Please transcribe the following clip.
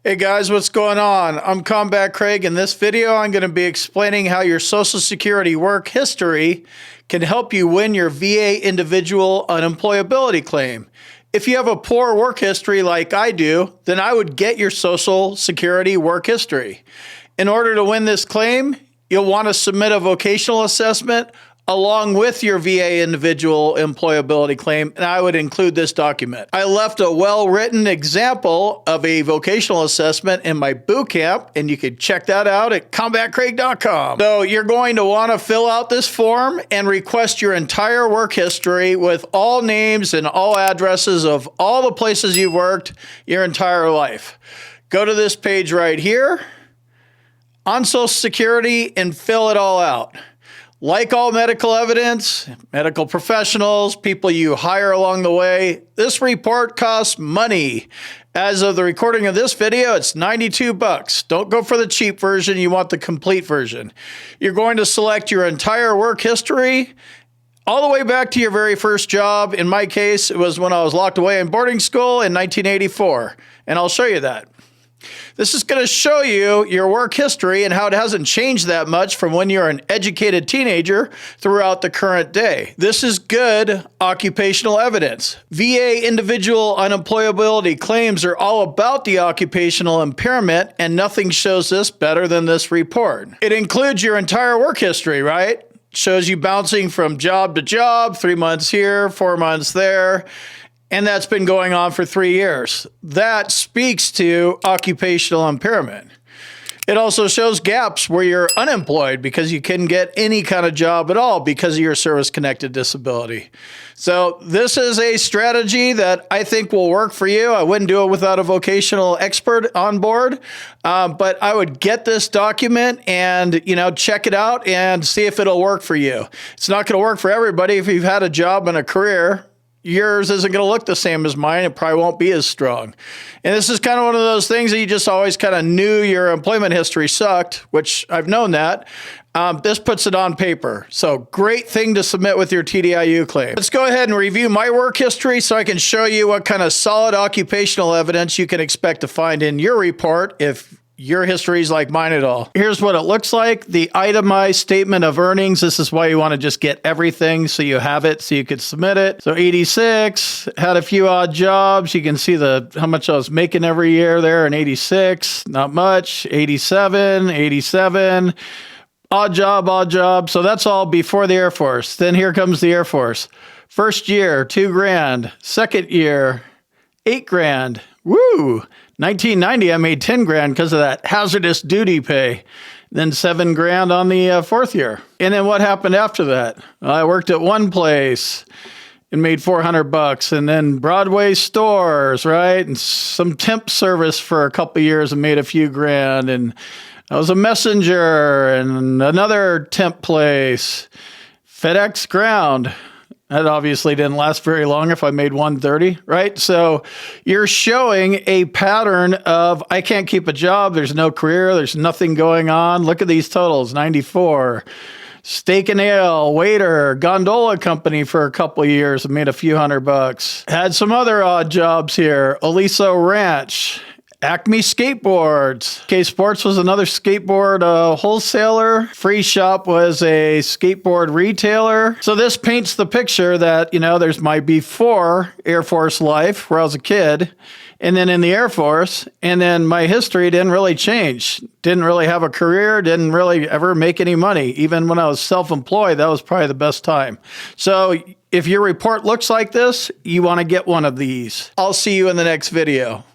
Hey guys, what's going on? I'm Combat Craig. In this video, I'm going to be explaining how your Social Security work history can help you win your VA Individual Unemployability claim. If you have a poor work history like I do, then I would get your Social Security work history. In order to win this claim, you'll want to submit a vocational assessment along with your VA Individual Employability claim, and I would include this document. I left a well-written example of a vocational assessment in my boot camp, and you can check that out at combatcraig.com. So you're going to want to fill out this form and request your entire work history with all names and all addresses of all the places you've worked your entire life. Go to this page right here on Social Security and fill it all out. Like all medical evidence, medical professionals, people you hire along the way, this report costs money. As of the recording of this video, it's $92. Don't go for the cheap version. You want the complete version. You're going to select your entire work history all the way back to your very first job. In my case, it was when I was locked away in boarding school in 1984, and I'll show you that. This is going to show you your work history and how it hasn't changed that much from when you're an educated teenager throughout the current day. This is good occupational evidence. VA Individual Unemployability claims are all about the occupational impairment, and nothing shows this better than this report. It includes your entire work history, right? Shows you bouncing from job to job, 3 months here, 4 months there. And that's been going on for 3 years. That speaks to occupational impairment. It also shows gaps where you're unemployed because you couldn't get any kind of job at all because of your service-connected disability. So this is a strategy that I think will work for you. I wouldn't do it without a vocational expert on board, but I would get this document and, check it out and see if it'll work for you. It's not going to work for everybody. If you've had a job and a career, yours isn't going to look the same as mine. It probably won't be as strong. And this is kind of one of those things that you just always kind of knew your employment history sucked, which I've known that. This puts it on paper. So great thing to submit with your TDIU claim. Let's go ahead and review my work history so I can show you what kind of solid occupational evidence you can expect to find in your report if your history is like mine at all. Here's what it looks like. The itemized statement of earnings. This is why you want to just get everything so you have it so you could submit it. So 86, had a few odd jobs. You can see how much I was making every year there in 86. Not much. 87, odd job. So that's all before the Air Force. Then here comes the Air Force. First year, $2,000. Second year, $8,000. Woo! 1990, I made $10,000 because of that hazardous duty pay. Then $7,000 on the fourth year. And then what happened after that? Well, I worked at one place and made $400, and then Broadway stores, right? And some temp service for a couple of years and made a few grand. And I was a messenger and another temp place, FedEx Ground. That obviously didn't last very long if I made $130, right? So you're showing a pattern of, I can't keep a job. There's no career. There's nothing going on. Look at these totals, 94. Steak and Ale, waiter, gondola company for a couple of years and made a few $100. Had some other odd jobs here. Aliso Ranch. Acme Skateboards. K Sports was another skateboard wholesaler. Free Shop was a skateboard retailer. So this paints the picture that, there's my before Air Force life where I was a kid, and then in the Air Force, and then my history didn't really change. Didn't really have a career, didn't really ever make any money. Even when I was self-employed, that was probably the best time. So if your report looks like this, you want to get one of these. I'll see you in the next video.